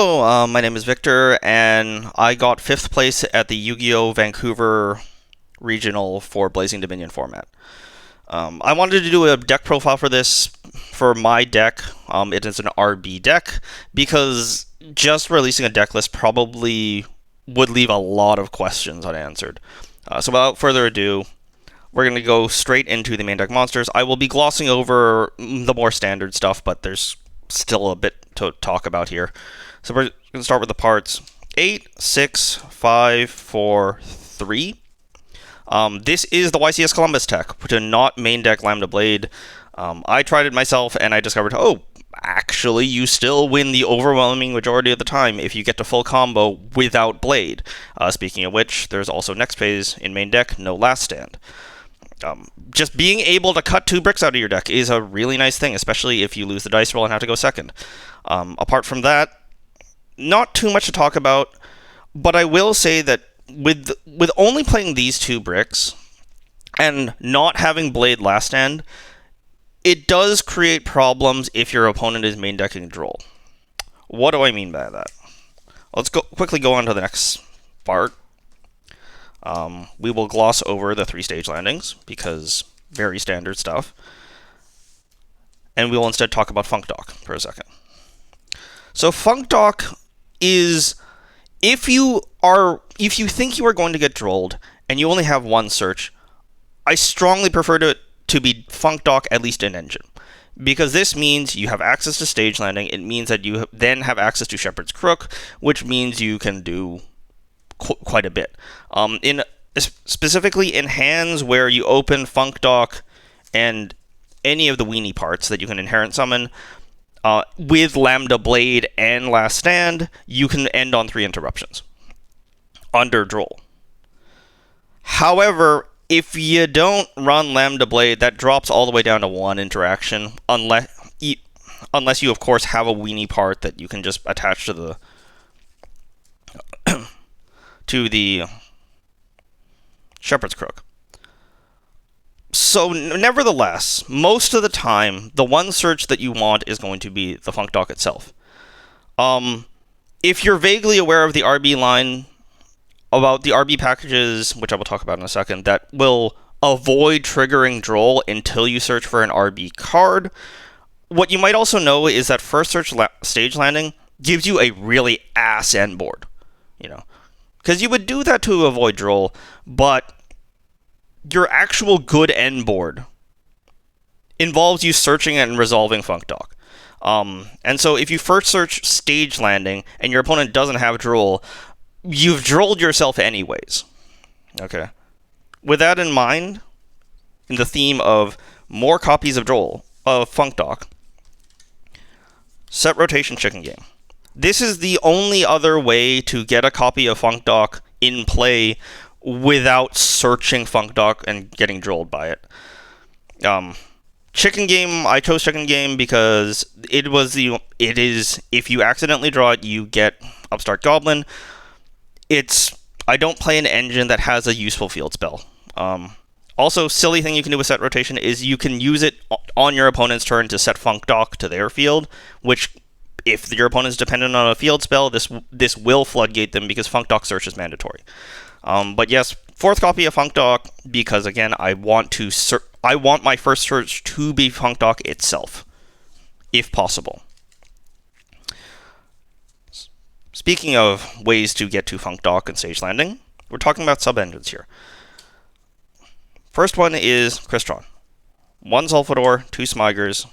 Hello, my name is Victor, and I got 5th place at the Yu-Gi-Oh! Vancouver Regional for Blazing Dominion format. I wanted to do a deck profile for this, for my deck. It is an RB deck, because just releasing a deck list probably would leave a lot of questions unanswered. So without further ado, we're going to go straight into the main deck monsters. I will be glossing over the more standard stuff, but there's still a bit to talk about here. So we're going to start with the parts. 8, 6, 5, 4, 3. This is the YCS Columbus tech, to not main deck Lambda Blade. I tried it myself, and I discovered, oh, actually, you still win the overwhelming majority of the time if you get to full combo without Blade. Speaking of which, there's also next phase in main deck, no Last Stand. Just being able to cut 2 bricks out of your deck is a really nice thing, especially if you lose the dice roll and have to go second. Apart from that, not too much to talk about, but I will say that with only playing these 2 bricks and not having Blade Last Stand, it does create problems if your opponent is main decking Droll. What do I mean by that? Let's quickly go on to the next part. We will gloss over the 3 stage landings, because very standard stuff. And we will instead talk about Funk Dock for a second. So Funk Dock is, if you think you are going to get drolled and you only have 1 search, I strongly prefer to be Funk Dock at least in engine. Because this means you have access to stage landing, it means that you then have access to Shepherd's Crook, which means you can do quite a bit. Specifically in hands where you open Funk Dock and any of the weenie parts that you can inherent summon, with Lambda Blade and Last Stand, you can end on 3 interruptions under Droll. However, if you don't run Lambda Blade, that drops all the way down to 1 interaction, unless you, of course, have a weenie part that you can just attach to the Shepherd's Crook. So, nevertheless, most of the time, the 1 search that you want is going to be the Funk Dock itself. If you're vaguely aware of the RB line, about the RB packages, which I will talk about in a second, that will avoid triggering Droll until you search for an RB card, what you might also know is that first search stage landing gives you a really ass end board. Because you would do that to avoid Droll, but your actual good end board involves you searching and resolving Funk Dock. And so if you first search stage landing and your opponent doesn't have Droll, you've drolled yourself anyways. Okay. With that in mind, in the theme of more copies of Funk Dock, set rotation chicken game. This is the only other way to get a copy of Funk Dock in play without searching Funk Dock and getting drolled by it. Chicken game, I chose chicken game because it is, if you accidentally draw it, you get Upstart Goblin. I don't play an engine that has a useful field spell. Also, silly thing you can do with set rotation is you can use it on your opponent's turn to set Funk Dock to their field, which, if your opponent is dependent on a field spell, this will floodgate them because Funk Dock search is mandatory. But yes, 4th copy of Funk Dock, because again, I want my first search to be Funk Dock itself, if possible. Speaking of ways to get to Funk Dock and stage landing, we're talking about sub-engines here. First one is Crystron. 1 Sulfador, 2 Smigers,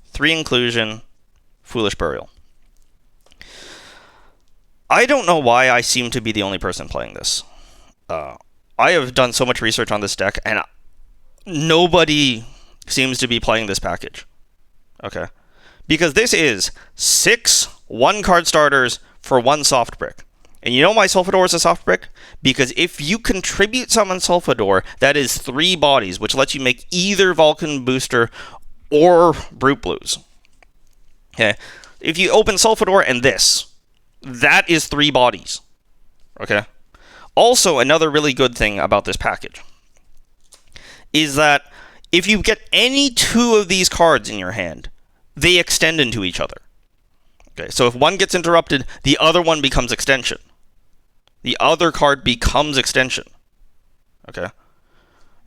3 Inclusion, Foolish Burial. I don't know why I seem to be the only person playing this. I have done so much research on this deck, and nobody seems to be playing this package. Okay. Because this is 6 1-card starters for 1 soft brick. And you know why Sulfador is a soft brick? Because if you contribute summon Sulfador, that is 3 bodies, which lets you make either Vulcan Booster or Brute Blues. Okay. If you open Sulfador and this, that is 3 bodies. Okay. Also, another really good thing about this package is that if you get any 2 of these cards in your hand, they extend into each other. Okay, so if one gets interrupted, the other one becomes extension. The other card becomes extension. Okay.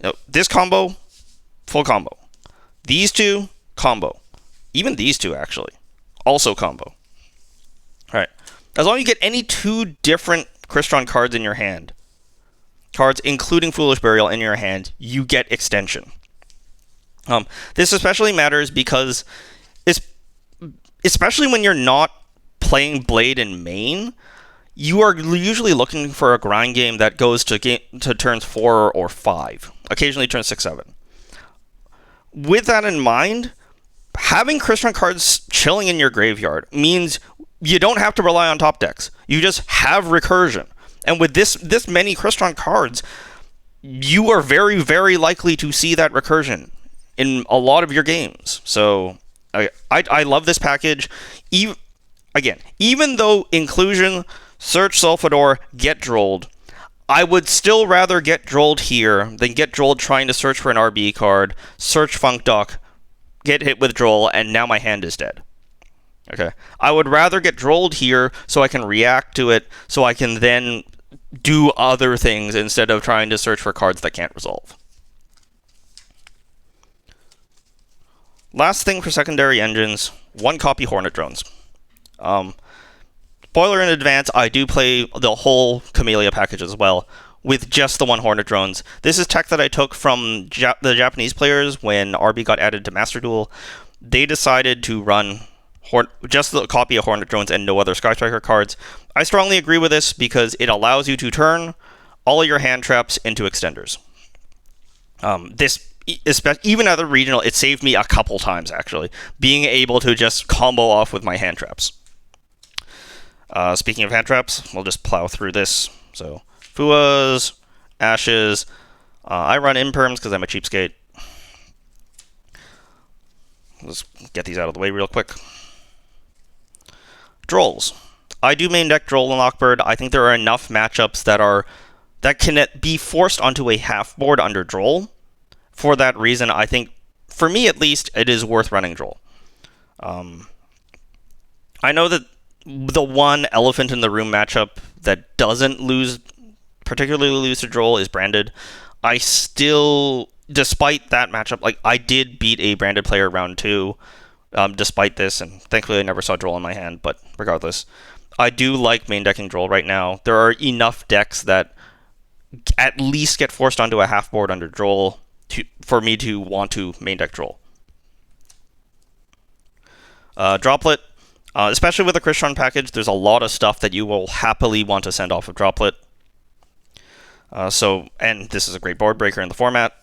Now, this combo, full combo. These two, combo. Even these two, actually, also combo. All right. As long as you get any two different Crystron cards in your hand, cards including Foolish Burial in your hand, you get extension. This especially matters because, especially when you're not playing Blade in main, you are usually looking for a grind game that goes to turns 4 or 5, occasionally turns 6, 7. With that in mind, having Crystron cards chilling in your graveyard means you don't have to rely on top decks. You just have recursion. And with this many Crystron cards, you are very, very likely to see that recursion in a lot of your games. So I love this package. Even though inclusion, search Sulfador, get drolled, I would still rather get drolled here than get drolled trying to search for an RB card, search Funk Duck, get hit with droll, and now my hand is dead. Okay. I would rather get drolled here so I can react to it, so I can then do other things instead of trying to search for cards that can't resolve. Last thing for secondary engines, 1 copy Hornet Drones. Spoiler in advance, I do play the whole Camellia package as well, with just the 1 Hornet Drones. This is tech that I took from the Japanese players when RB got added to Master Duel. They decided to run just the copy of Hornet Drones and no other Sky Striker cards. I strongly agree with this because it allows you to turn all of your hand traps into extenders. Even at the regional, it saved me a couple times, actually, being able to just combo off with my hand traps. Speaking of hand traps, we'll just plow through this. So, Fuas, Ashes. I run imperms because I'm a cheapskate. Let's get these out of the way real quick. Drolls. I do main deck Droll and Lockbird. I think there are enough matchups that can be forced onto a half board under Droll. For that reason, I think, for me at least, it is worth running Droll. I know that the one elephant in the room matchup that doesn't particularly lose to Droll is Branded. I still, despite that matchup, I did beat a Branded player round 2, despite this, and thankfully I never saw Droll in my hand, but regardless, I do like main decking Droll right now. There are enough decks that at least get forced onto a half board under Droll for me to want to main deck Droll. Droplet. Especially with the Crystron package, there's a lot of stuff that you will happily want to send off of Droplet. And this is a great board breaker in the format.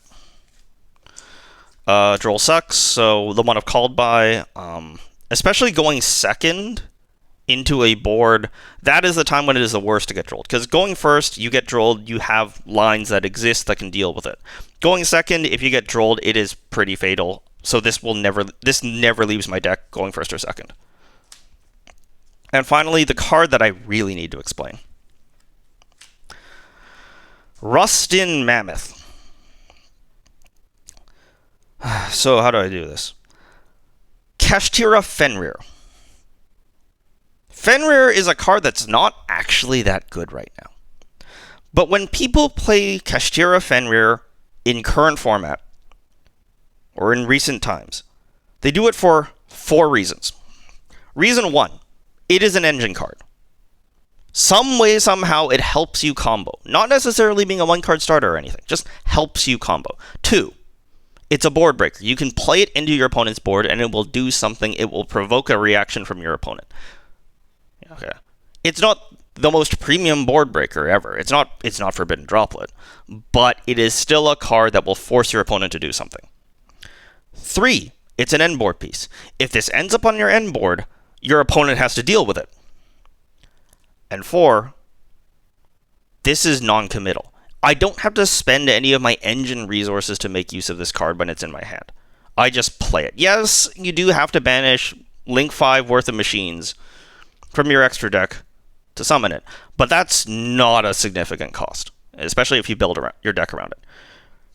Droll sucks, so the one I've called by, especially going second into a board, that is the time when it is the worst to get drolled. Because going first, you get drolled, you have lines that exist that can deal with it. Going second, if you get drolled, it is pretty fatal. So this never leaves my deck going first or second. And finally, the card that I really need to explain. Rustin Mammoth. So how do I do this? Kashtira Fenrir. Fenrir is a card that's not actually that good right now. But when people play Kashtira Fenrir in current format, or in recent times, they do it for 4 reasons. Reason 1. It is an engine card. Some way, somehow, it helps you combo. Not necessarily being a 1-card starter or anything. Just helps you combo. 2, it's a board breaker. You can play it into your opponent's board, and it will do something. It will provoke a reaction from your opponent. Okay. It's not the most premium board breaker ever. It's not Forbidden Droplet. But it is still a card that will force your opponent to do something. 3, it's an end board piece. If this ends up on your end board, your opponent has to deal with it. And 4, this is non-committal. I don't have to spend any of my engine resources to make use of this card when it's in my hand. I just play it. Yes, you do have to banish Link 5 worth of machines from your extra deck to summon it, but that's not a significant cost, especially if you build your deck around it.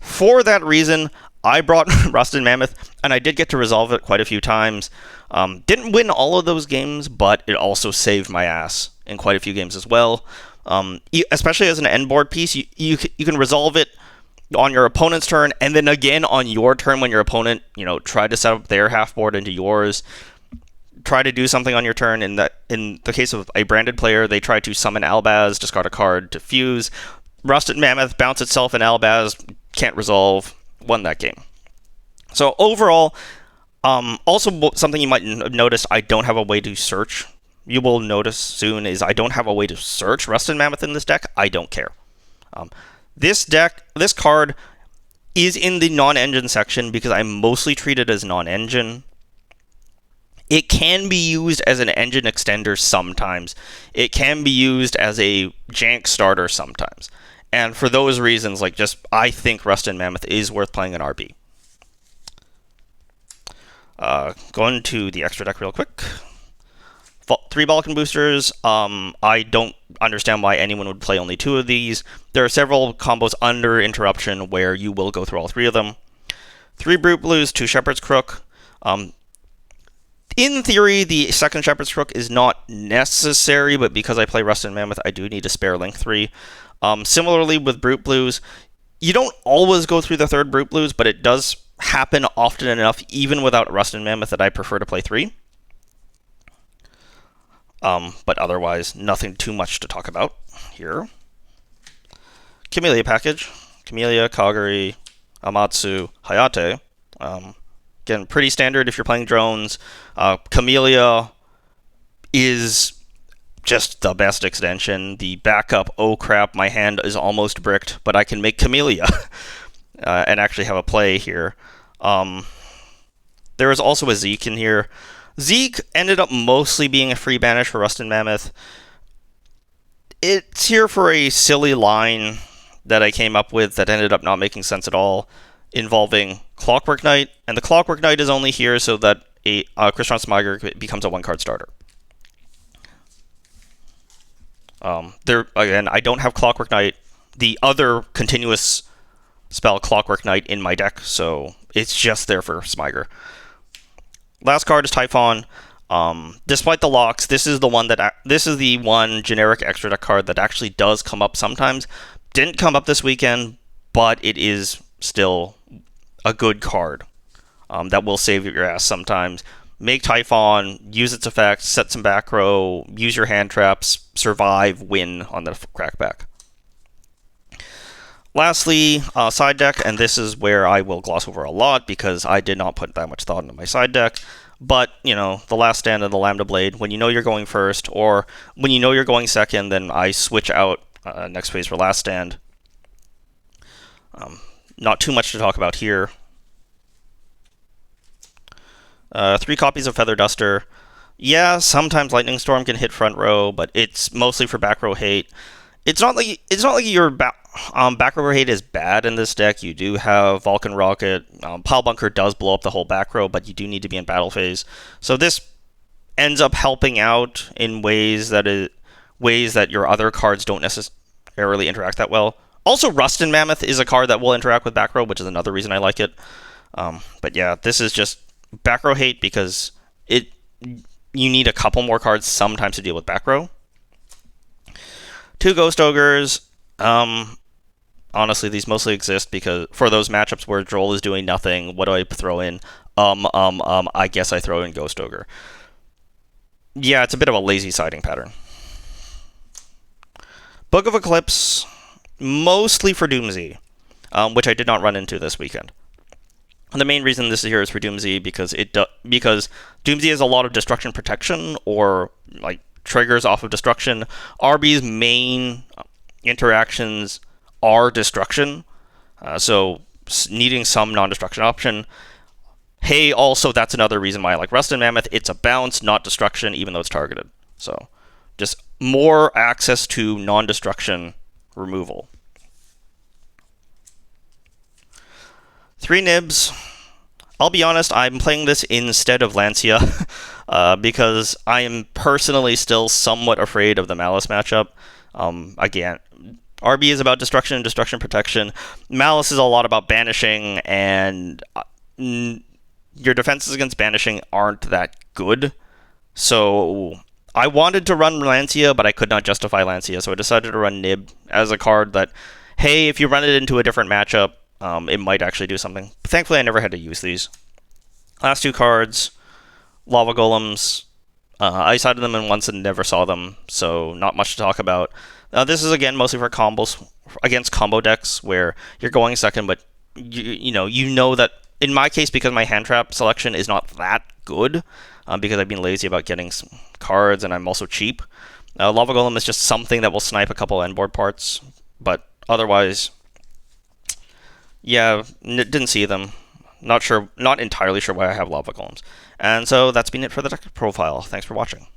For that reason, I brought Rusted Mammoth, and I did get to resolve it quite a few times. Didn't win all of those games, but it also saved my ass in quite a few games as well. Especially as an end board piece, you can resolve it on your opponent's turn, and then again on your turn when your opponent, tried to set up their half board into yours. Try to do something on your turn. In the case of a branded player, they try to summon Albaz, discard a card to fuse. Rusted Mammoth bounce itself in Albaz, can't resolve, won that game. So overall, also something you might have noticed, I don't have a way to search. You will notice soon is I don't have a way to search Rusted Mammoth in this deck. I don't care. This card is in the non-engine section because I mostly treat it as non-engine. It can be used as an engine extender sometimes. It can be used as a jank starter sometimes. And for those reasons, I think Rusted Mammoth is worth playing in RB. Going to the extra deck real quick. 3 Balkan boosters. I don't understand why anyone would play only 2 of these. There are several combos under Interruption where you will go through all 3 of them. 3 Brute Blues, 2 Shepherd's Crook. In theory, the second Shepherd's Crook is not necessary, but because I play Rusted Mammoth, I do need to spare Link 3. Similarly with Brute Blues, you don't always go through the 3rd Brute Blues, but it does happen often enough, even without Rusted Mammoth, that I prefer to play 3. But otherwise, nothing too much to talk about here. Camellia package. Camellia, Kagari, Amatsu, Hayate. Again, pretty standard if you're playing drones. Camellia is just the best extension. The backup, oh crap, my hand is almost bricked, but I can make Camellia and actually have a play here. There is also a Zeke in here. Zeke ended up mostly being a free banish for Rusted Mammoth. It's here for a silly line that I came up with that ended up not making sense at all, involving Clockwork Knight, and the Clockwork Knight is only here so that a Crystron Smiger becomes a 1-card starter. Again, I don't have Clockwork Knight, the other continuous spell Clockwork Knight, in my deck, so it's just there for Smiger. Last card is Typhon. Despite the locks, this is the one generic extra deck card that actually does come up sometimes. Didn't come up this weekend, but it is still a good card that will save your ass sometimes. Make Typhon, use its effects, set some back row, use your hand traps, survive, win on the crackback. Lastly, side deck, and this is where I will gloss over a lot because I did not put that much thought into my side deck. But, the Last Stand of the Lambda Blade, when you know you're going first, or when you know you're going second, then I switch out next phase for Last Stand. Not too much to talk about here. 3 copies of Feather Duster. Yeah, sometimes Lightning Storm can hit front row, but it's mostly for back row hate. It's not like your back row hate is bad in this deck. You do have Vulcan Rocket. Pile Bunker does blow up the whole back row, but you do need to be in battle phase. So this ends up helping out in ways that your other cards don't necessarily interact that well. Also, Rusted Mammoth is a card that will interact with back row, which is another reason I like it. But yeah, this is just back row hate because you need a couple more cards sometimes to deal with back row. 2 Ghost Ogres. Honestly, these mostly exist because for those matchups where Droll is doing nothing, what do I throw in? I guess I throw in Ghost Ogre. Yeah, it's a bit of a lazy siding pattern. Book of Eclipse, mostly for Doomsday, which I did not run into this weekend. And the main reason this is here is for Doomsday because Doomsday has a lot of destruction protection or triggers off of destruction. RB's main interactions are destruction, so needing some non-destruction option. Hey, also that's another reason why I like Rusted Mammoth. It's a bounce, not destruction, even though it's targeted. So just more access to non-destruction removal. 3 Nibs. I'll be honest, I'm playing this instead of Lancia because I am personally still somewhat afraid of the Malice matchup. Again, RB is about destruction and destruction protection. Malice is a lot about banishing, and your defenses against banishing aren't that good. So I wanted to run Lancia, but I could not justify Lancia, so I decided to run Nib as a card that, hey, if you run it into a different matchup, it might actually do something. But thankfully, I never had to use these. Last two cards, Lava Golems. I sided them in once and never saw them, so not much to talk about. This is, again, mostly for combos, against combo decks, where you're going second, but you know that, in my case, because my hand trap selection is not that good, because I've been lazy about getting some cards, and I'm also cheap. Lava Golem is just something that will snipe a couple end board parts, but otherwise, yeah, didn't see them. Not entirely sure why I have Lava Golems. And so that's been it for the deck profile. Thanks for watching.